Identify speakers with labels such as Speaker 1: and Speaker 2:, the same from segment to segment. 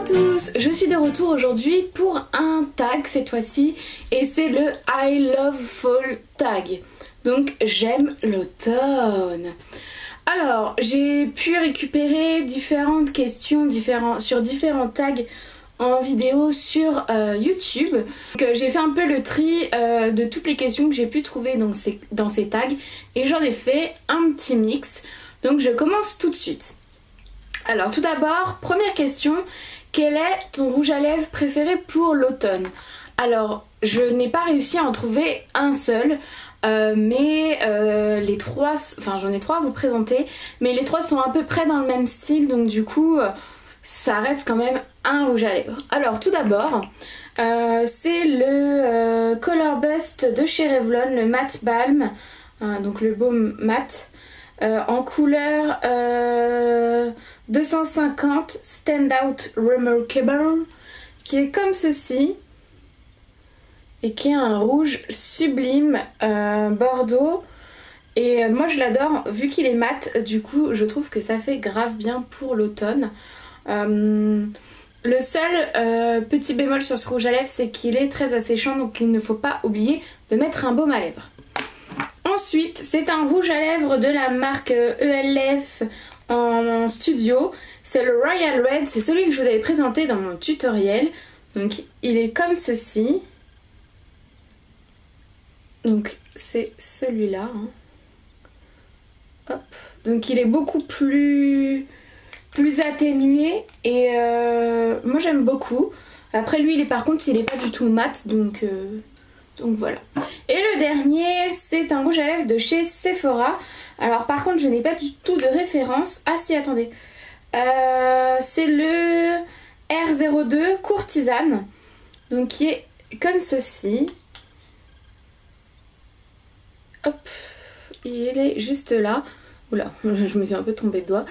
Speaker 1: tous, je suis de retour aujourd'hui pour un tag cette fois-ci et c'est le I love fall tag, donc j'aime l'automne. Alors j'ai pu récupérer différentes questions sur différents tags en vidéo sur YouTube. J'ai fait un peu le tri de toutes les questions que j'ai pu trouver dans ces tags et j'en ai fait un petit mix, donc je commence tout de suite. Alors tout d'abord, première question, quel est ton rouge à lèvres préféré pour l'automne? Alors je n'ai pas réussi à en trouver un seul, mais les trois, enfin j'en ai trois à vous présenter, mais les trois sont à peu près dans le même style, donc du coup ça reste quand même un rouge à lèvres. Alors tout d'abord, c'est le Color Bust de chez Revlon, le Matte Balm, donc le baume mat. En couleur 250 Standout Remarkable, qui est comme ceci et qui est un rouge sublime bordeaux, et moi je l'adore vu qu'il est mat, du coup je trouve que ça fait grave bien pour l'automne. Le seul petit bémol sur ce rouge à lèvres, c'est qu'il est très asséchant, donc il ne faut pas oublier de mettre un baume à lèvres. Ensuite, c'est un rouge à lèvres de la marque ELF en studio. C'est le Royal Red, c'est celui que je vous avais présenté dans mon tutoriel. Donc il est comme ceci. Donc c'est celui-là. Hop. Donc il est beaucoup plus atténué et moi j'aime beaucoup. Après lui, par contre, il est pas du tout mat, donc voilà. Et le dernier, c'est un rouge à lèvres de chez Sephora. Alors par contre, je n'ai pas du tout de référence. Ah si, attendez. C'est le R02 Courtisane. Donc qui est comme ceci. Hop. Il est juste là. Oula, je me suis un peu tombée de doigt.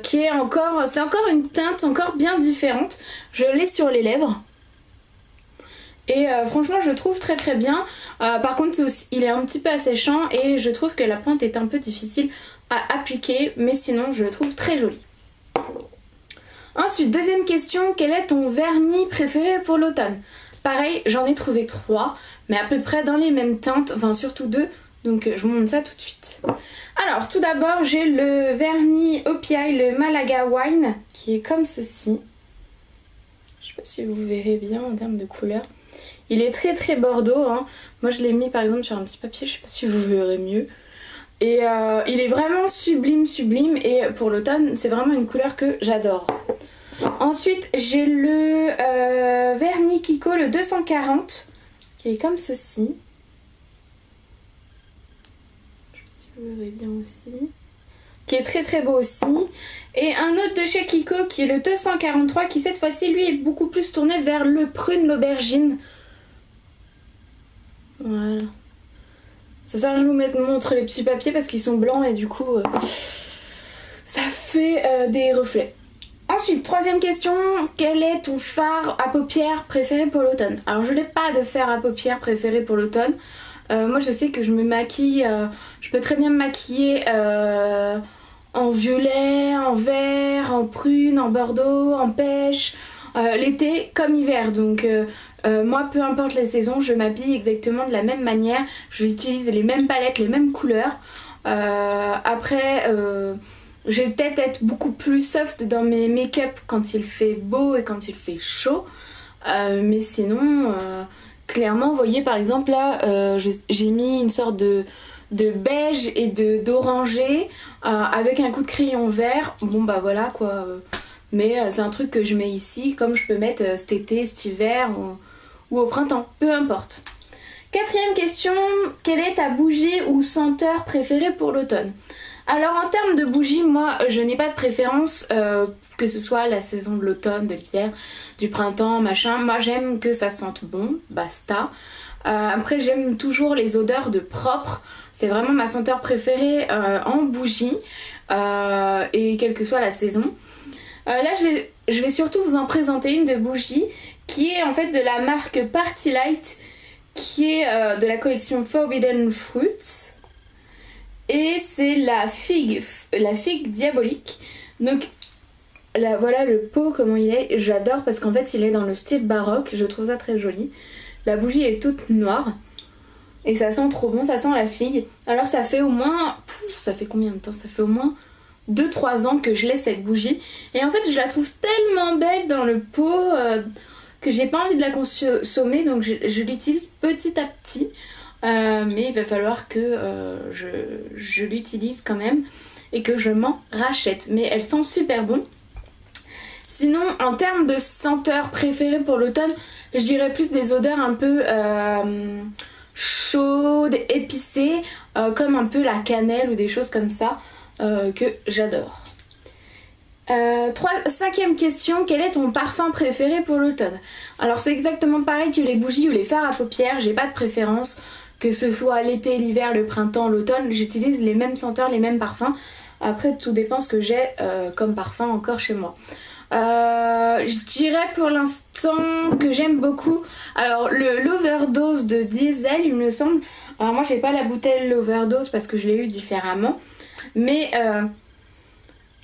Speaker 1: Qui est encore... C'est encore une teinte encore bien différente. Je l'ai sur les lèvres. Et franchement je le trouve très très bien. Par contre il est un petit peu asséchant et je trouve que la pointe est un peu difficile à appliquer, mais sinon je le trouve très joli. Ensuite, deuxième question, quel est ton vernis préféré pour l'automne? Pareil, j'en ai trouvé 3, mais à peu près dans les mêmes teintes, enfin surtout 2, donc je vous montre ça tout de suite. Alors tout d'abord, j'ai le vernis OPI, le Malaga Wine, qui est comme ceci. Je sais pas si vous verrez bien en termes de couleur. Il est très très bordeaux, hein. Moi je l'ai mis par exemple sur un petit papier, je sais pas si vous verrez mieux. Et il est vraiment sublime, et pour l'automne c'est vraiment une couleur que j'adore. Ensuite j'ai le vernis Kiko, le 240, qui est comme ceci. Je sais pas si vous verrez bien aussi. Qui est très très beau aussi. Et un autre de chez Kiko qui est le 243, qui cette fois-ci lui est beaucoup plus tourné vers le prune, l'aubergine. Voilà. Ça sert à rien de vous montre les petits papiers parce qu'ils sont blancs et du coup ça fait des reflets. Ensuite, troisième question, quel est ton fard à paupières préféré pour l'automne? Alors je n'ai pas de fard à paupières préféré pour l'automne. Moi je sais que je me maquille, je peux très bien me maquiller en violet, en vert, en prune, en bordeaux, en pêche, l'été comme hiver, donc moi peu importe les saisons, je m'habille exactement de la même manière, j'utilise les mêmes palettes, les mêmes couleurs. Après je vais peut-être être beaucoup plus soft dans mes make-up quand il fait beau et quand il fait chaud, mais sinon clairement vous voyez par exemple là j'ai mis une sorte de beige et d'orangé avec un coup de crayon vert. Bon bah voilà quoi, mais c'est un truc que je mets ici comme je peux mettre cet été, cet hiver ou au printemps, peu importe. Quatrième question, quelle est ta bougie ou senteur préférée pour l'automne? Alors en termes de bougie, moi je n'ai pas de préférence, que ce soit la saison de l'automne, de l'hiver, du printemps, machin. Moi j'aime que ça sente bon, basta. Après j'aime toujours les odeurs de propre, c'est vraiment ma senteur préférée en bougie, et quelle que soit la saison. Là je vais surtout vous en présenter une de bougie qui est en fait de la marque Party Light, qui est de la collection Forbidden Fruits. Et c'est la figue diabolique. Donc Là, voilà le pot comment il est, j'adore parce qu'en fait il est dans le style baroque, je trouve ça très joli. La bougie est toute noire et ça sent trop bon, ça sent la figue. Alors ça fait au moins, ça fait combien de temps? Ça fait au moins 2-3 ans que je laisse cette bougie et en fait je la trouve tellement belle dans le pot que j'ai pas envie de la consommer, donc je l'utilise petit à petit. Mais il va falloir que je l'utilise quand même et que je m'en rachète. Mais elle sent super bon. Sinon, en termes de senteurs préférées pour l'automne, je dirais plus des odeurs un peu chaudes, épicées, comme un peu la cannelle ou des choses comme ça, que j'adore. Cinquième question, quel est ton parfum préféré pour l'automne? Alors c'est exactement pareil que les bougies ou les fards à paupières, j'ai pas de préférence, que ce soit l'été, l'hiver, le printemps, l'automne, j'utilise les mêmes senteurs, les mêmes parfums. Après tout dépend ce que j'ai comme parfum encore chez moi. Je dirais pour l'instant que j'aime beaucoup, alors l'overdose de Diesel il me semble. Alors moi j'ai pas la bouteille l'overdose parce que je l'ai eu différemment, mais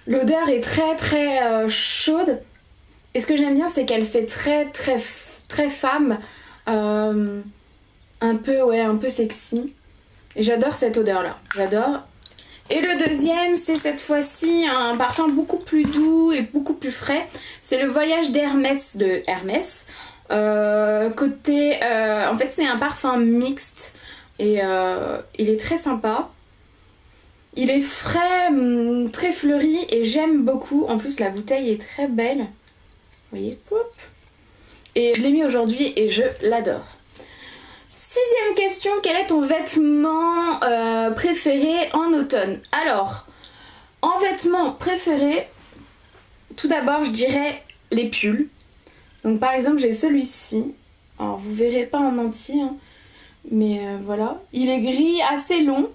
Speaker 1: l'odeur est très très chaude et ce que j'aime bien c'est qu'elle fait très très très femme, un peu sexy et j'adore cette odeur là, j'adore. Et le deuxième c'est cette fois-ci un parfum beaucoup plus doux et beaucoup plus frais, c'est le Voyage d'Hermès de Hermès. En fait c'est un parfum mixte et il est très sympa. Il est frais, très fleuri et j'aime beaucoup. En plus la bouteille est très belle. Vous voyez, hop. Et je l'ai mis aujourd'hui et je l'adore. Sixième question, quel est ton vêtement préféré en automne? Alors, en vêtements préférés, tout d'abord je dirais les pulls. Donc par exemple j'ai celui-ci. Alors vous verrez pas en entier, hein, mais voilà. Il est gris assez long.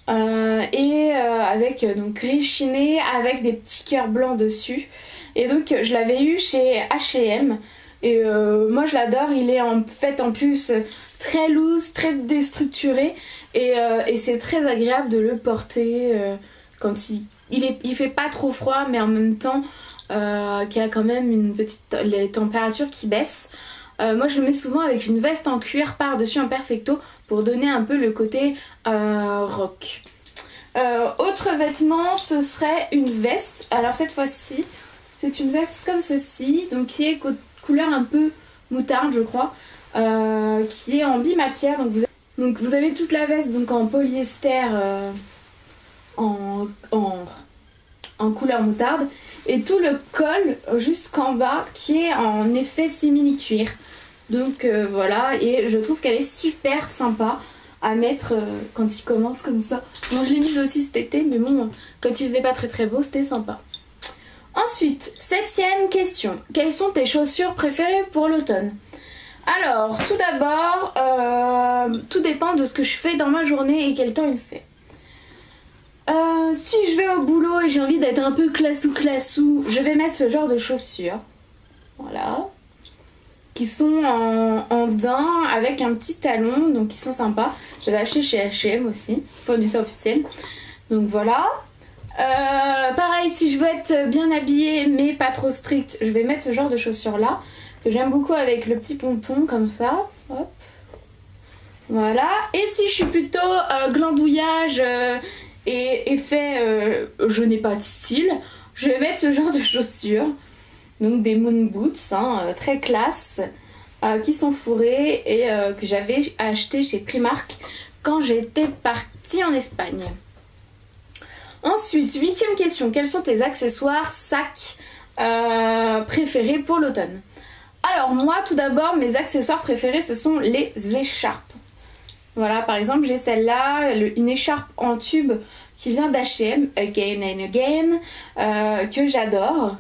Speaker 1: Avec donc gris chiné avec des petits cœurs blancs dessus et donc je l'avais eu chez H&M et moi je l'adore, il est en fait en plus très loose, très déstructuré et c'est très agréable de le porter quand il fait pas trop froid mais en même temps qu'il y a quand même les températures qui baissent. Moi je le mets souvent avec une veste en cuir par-dessus un perfecto pour donner un peu le côté rock. Autre vêtement, ce serait une veste. Alors cette fois-ci, c'est une veste comme ceci, donc qui est couleur un peu moutarde je crois, qui est en bimatière. Donc vous avez toute la veste donc en polyester en couleur moutarde et tout le col jusqu'en bas qui est en effet simili-cuir. Donc voilà, et je trouve qu'elle est super sympa à mettre quand il commence comme ça. Bon, je l'ai mise aussi cet été, mais bon, quand il faisait pas très très beau, c'était sympa. Ensuite, septième question. Quelles sont tes chaussures préférées pour l'automne? Alors, tout d'abord, tout dépend de ce que je fais dans ma journée et quel temps il fait. Si je vais au boulot et j'ai envie d'être un peu classou, je vais mettre ce genre de chaussures. Voilà. Qui sont en daim avec un petit talon, donc qui sont sympas. J'avais acheté chez H&M aussi, fournisseur officiel. Donc voilà. Pareil, si je veux être bien habillée mais pas trop stricte, je vais mettre ce genre de chaussures là, que j'aime beaucoup avec le petit pompon comme ça. Hop. Voilà. Et si je suis plutôt glandouillage et effet je n'ai pas de style, je vais mettre ce genre de chaussures. Donc des moon boots, hein, très classe, qui sont fourrées et que j'avais acheté chez Primark quand j'étais partie en Espagne. Ensuite, huitième question, quels sont tes accessoires, sacs préférés pour l'automne? Alors moi, tout d'abord, mes accessoires préférés, ce sont les écharpes. Voilà, par exemple, j'ai celle-là, une écharpe en tube qui vient d'H&M, again and again, que j'adore.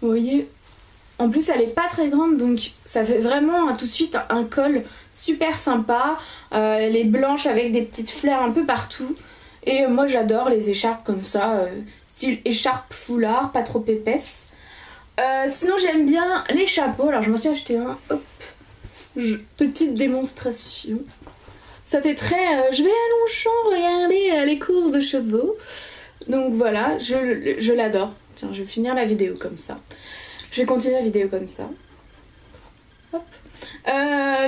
Speaker 1: Vous voyez, en plus elle est pas très grande donc ça fait vraiment tout de suite un col super sympa. Elle est blanche avec des petites fleurs un peu partout et moi j'adore les écharpes comme ça, style écharpe foulard, pas trop épaisse. Sinon j'aime bien les chapeaux, alors je m'en suis acheté un, hop, petite démonstration. Ça fait très je vais à Longchamp regarder les courses de chevaux. Donc voilà, je l'adore. Tiens, je vais finir la vidéo comme ça. Je vais continuer la vidéo comme ça. Hop.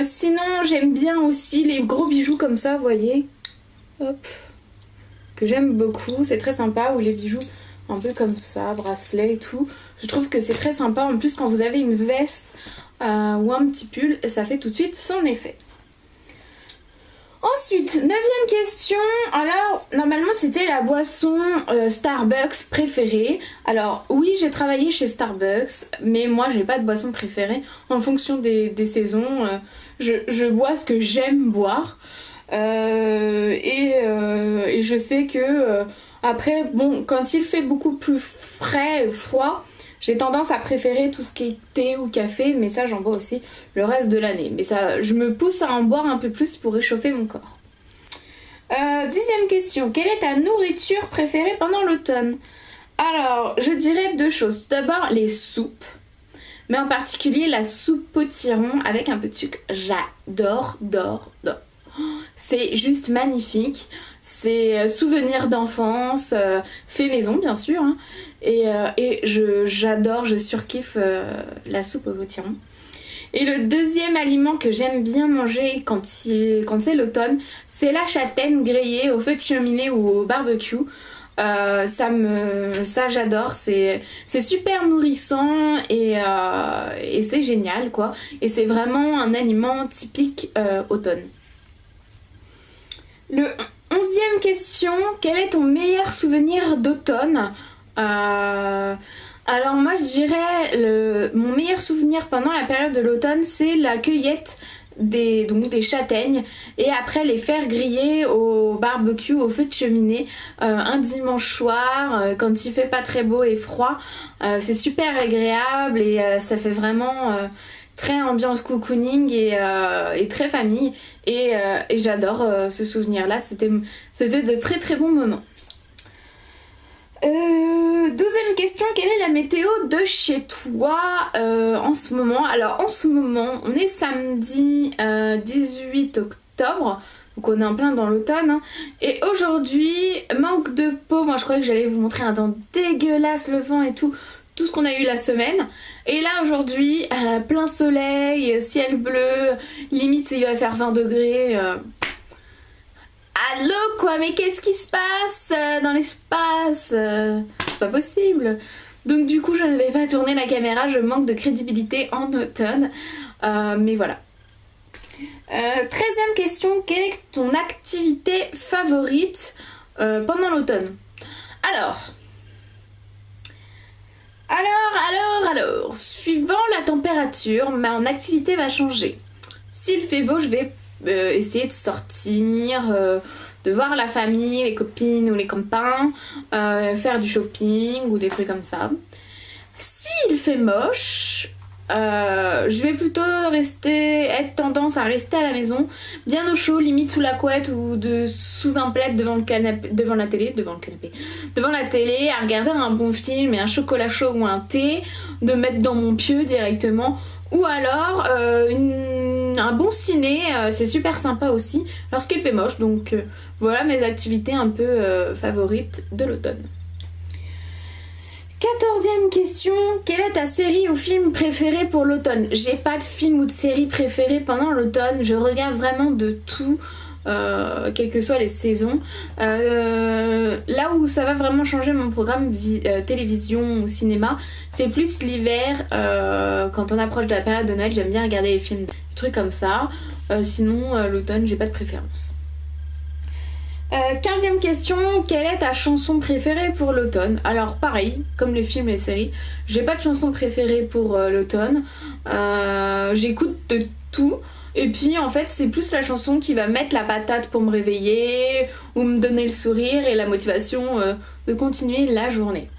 Speaker 1: Sinon, j'aime bien aussi les gros bijoux comme ça, vous voyez. Hop. Que j'aime beaucoup. C'est très sympa. Ou les bijoux un peu comme ça, bracelets et tout. Je trouve que c'est très sympa. En plus, quand vous avez une veste ou un petit pull, ça fait tout de suite son effet. Ensuite, 9e question. Alors, normalement, c'était la boisson Starbucks préférée. Alors, oui, j'ai travaillé chez Starbucks, mais moi, j'ai pas de boisson préférée. En fonction des saisons, je bois ce que j'aime boire. Et je sais que après, bon, quand il fait beaucoup plus frais, froid, j'ai tendance à préférer tout ce qui est thé ou café, mais ça j'en bois aussi le reste de l'année. Mais ça, je me pousse à en boire un peu plus pour réchauffer mon corps. 10e question, quelle est ta nourriture préférée pendant l'automne? Alors, je dirais 2 choses. Tout d'abord, les soupes, mais en particulier la soupe potiron avec un peu de sucre. J'adore. C'est juste magnifique. C'est souvenir d'enfance, fait maison bien sûr, hein. Et j'adore, je surkiffe la soupe au potiron. Et le 2e aliment que j'aime bien manger quand c'est l'automne, c'est la châtaigne grillée au feu de cheminée ou au barbecue. Ça j'adore, c'est super nourrissant et c'est génial quoi. Et c'est vraiment un aliment typique automne. Le 11e question, quel est ton meilleur souvenir d'automne? Alors moi je dirais mon meilleur souvenir pendant la période de l'automne, c'est la cueillette des châtaignes et après les faire griller au barbecue au feu de cheminée un dimanche soir quand il fait pas très beau et froid. C'est super agréable et ça fait vraiment très ambiance cocooning et très famille et j'adore ce souvenir là, c'était de très très bons moments. 12e question, quelle est la météo de chez toi en ce moment? Alors en ce moment on est samedi 18 octobre, donc on est en plein dans l'automne hein. Et aujourd'hui, manque de peau, moi je croyais que j'allais vous montrer un temps dégueulasse, le vent et tout ce qu'on a eu la semaine. Et là aujourd'hui, plein soleil, ciel bleu, limite il va faire 20 degrés. Allô quoi, mais qu'est-ce qui se passe dans l'espace? C'est pas possible. Donc du coup je ne vais pas tourner la caméra, je manque de crédibilité en automne. Mais voilà. 13e question, quelle est ton activité favorite pendant l'automne? Alors, suivant la température, mon activité va changer. S'il fait beau, je vais essayer de sortir, de voir la famille, les copines ou les copains, faire du shopping ou des trucs comme ça. S'il fait moche, je vais plutôt être tendance à rester à la maison, bien au chaud, limite sous la couette ou sous un plaid devant la télé, à regarder un bon film et un chocolat chaud ou un thé, de mettre dans mon pieu directement. Ou alors un bon ciné, c'est super sympa aussi lorsqu'il fait moche. Donc voilà mes activités un peu favorites de l'automne. 14e question, quelle est ta série ou film préféré pour l'automne? J'ai pas de film ou de série préférée pendant l'automne, je regarde vraiment de tout. Quelles que soient les saisons. Là où ça va vraiment changer mon programme télévision ou cinéma, c'est plus l'hiver. Quand on approche de la période de Noël, j'aime bien regarder les films, des trucs comme ça. Sinon, l'automne, j'ai pas de préférence. 15e question, quelle est ta chanson préférée pour l'automne? Alors pareil, comme les films et les séries, j'ai pas de chanson préférée pour l'automne. J'écoute de tout. Et puis en fait c'est plus la chanson qui va mettre la patate pour me réveiller ou me donner le sourire et la motivation de continuer la journée.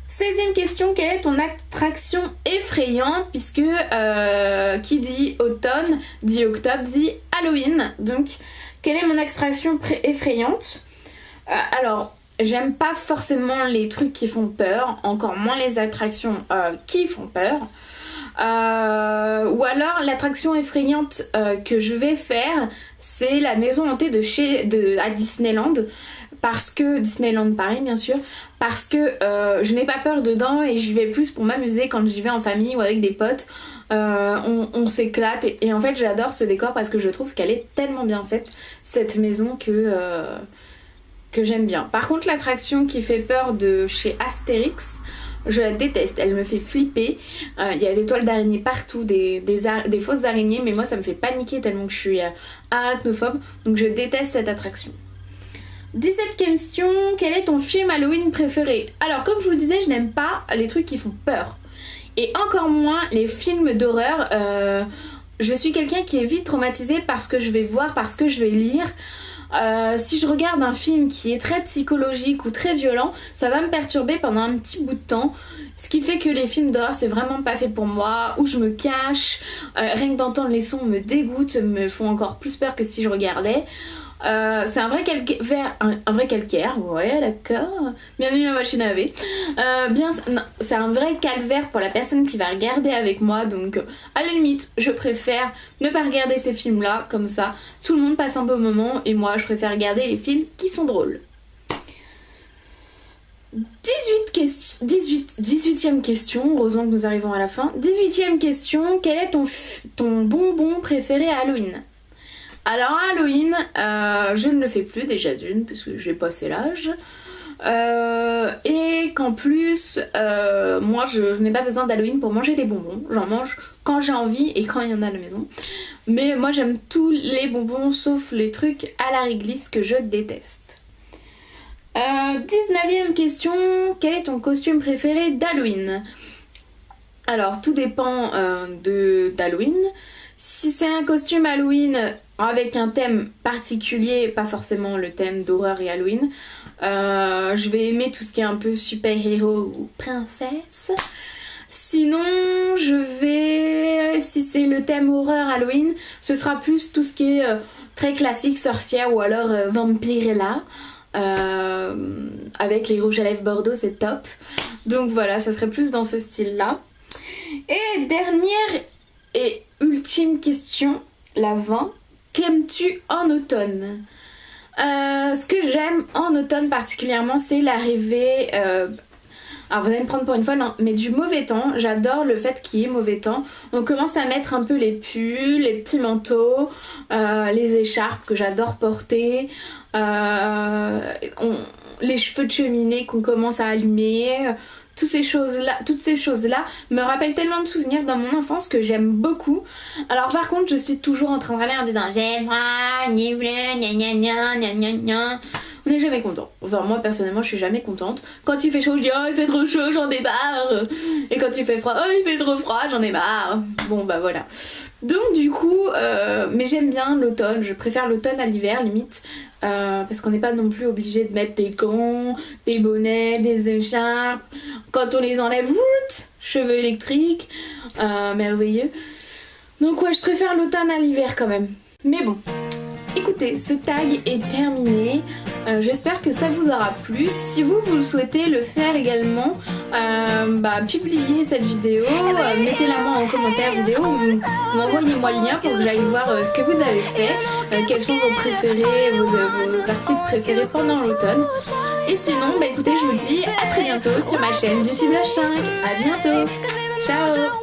Speaker 1: 16e question, quelle est ton attraction effrayante? Puisque qui dit automne dit octobre dit Halloween. Donc quelle est mon attraction effrayante? Alors j'aime pas forcément les trucs qui font peur, encore moins les attractions qui font peur. Ou alors l'attraction effrayante que je vais faire, c'est la maison hantée à Disneyland, parce que Disneyland Paris bien sûr, parce que je n'ai pas peur dedans et j'y vais plus pour m'amuser quand j'y vais en famille ou avec des potes. On s'éclate et en fait j'adore ce décor parce que je trouve qu'elle est tellement bien faite cette maison que j'aime bien. Par contre l'attraction qui fait peur de chez Astérix, je la déteste, elle me fait flipper. Il y a des toiles d'araignées partout, des fausses araignées, mais moi ça me fait paniquer tellement que je suis arachnophobe, donc je déteste cette attraction. 17 question, quel est ton film Halloween préféré? Alors comme je vous le disais, je n'aime pas les trucs qui font peur. Et encore moins les films d'horreur. Je suis quelqu'un qui est vite traumatisé par ce que je vais voir, par ce que je vais lire. Si je regarde un film qui est très psychologique ou très violent, ça va me perturber pendant un petit bout de temps. Ce qui fait que les films d'horreur c'est vraiment pas fait pour moi, où je me cache, rien que d'entendre les sons me dégoûte, me font encore plus peur que si je regardais. C'est un vrai calvaire, un vrai calcaire, ouais d'accord, bienvenue dans la machine à laver. C'est un vrai calvaire pour la personne qui va regarder avec moi, donc à la limite je préfère ne pas regarder ces films là, comme ça tout le monde passe un beau moment et moi je préfère regarder les films qui sont drôles. 18e question, heureusement que nous arrivons à la fin. 18e question, quel est ton bonbon préféré à Halloween? Alors Halloween, je ne le fais plus déjà d'une parce que j'ai passé l'âge et qu'en plus moi je n'ai pas besoin d'Halloween pour manger des bonbons, j'en mange quand j'ai envie et quand il y en a à la maison, mais moi j'aime tous les bonbons sauf les trucs à la réglisse que je déteste. 19e question, quel est ton costume préféré d'Halloween? Alors tout dépend d'Halloween. Si c'est un costume Halloween avec un thème particulier, pas forcément le thème d'horreur et Halloween, je vais aimer tout ce qui est un peu super-héros ou princesse. Sinon, si c'est le thème horreur Halloween, ce sera plus tout ce qui est très classique, sorcière ou alors Vampirella. Avec les rouges à lèvres bordeaux, c'est top. Donc voilà, ça serait plus dans ce style-là. Et dernière et ultime question, la 20. Qu'aimes-tu en automne? Ce que j'aime en automne particulièrement, c'est l'arrivée... alors vous allez me prendre pour une folle, hein, mais du mauvais temps. J'adore le fait qu'il y ait mauvais temps. On commence à mettre un peu les pulls, les petits manteaux, les écharpes que j'adore porter, les cheveux de cheminée qu'on commence à allumer. Toutes ces choses-là me rappellent tellement de souvenirs dans mon enfance que j'aime beaucoup. Alors par contre je suis toujours en train de râler en disant j'aime pas, ni bleu, gna gna gna gna gna gna. On n'est jamais content. Enfin moi personnellement je suis jamais contente. Quand il fait chaud je dis oh il fait trop chaud j'en ai marre. Et quand il fait froid oh il fait trop froid j'en ai marre. Bon bah voilà. Donc du coup mais j'aime bien l'automne. Je préfère l'automne à l'hiver limite. Parce qu'on n'est pas non plus obligé de mettre des gants, des bonnets, des écharpes. Quand on les enlève, cheveux électriques, merveilleux. Donc ouais, je préfère l'automne à l'hiver quand même. Mais bon, écoutez, ce tag est terminé. J'espère que ça vous aura plu. Si vous le souhaitez le faire également, publiez cette vidéo, mettez-la moi en commentaire vidéo ou envoyez-moi le lien pour que j'aille voir ce que vous avez fait, quels sont vos préférés, vos articles préférés pendant l'automne. Et sinon, écoutez, je vous dis à très bientôt sur ma chaîne Beauty Blush 5. À bientôt. Ciao.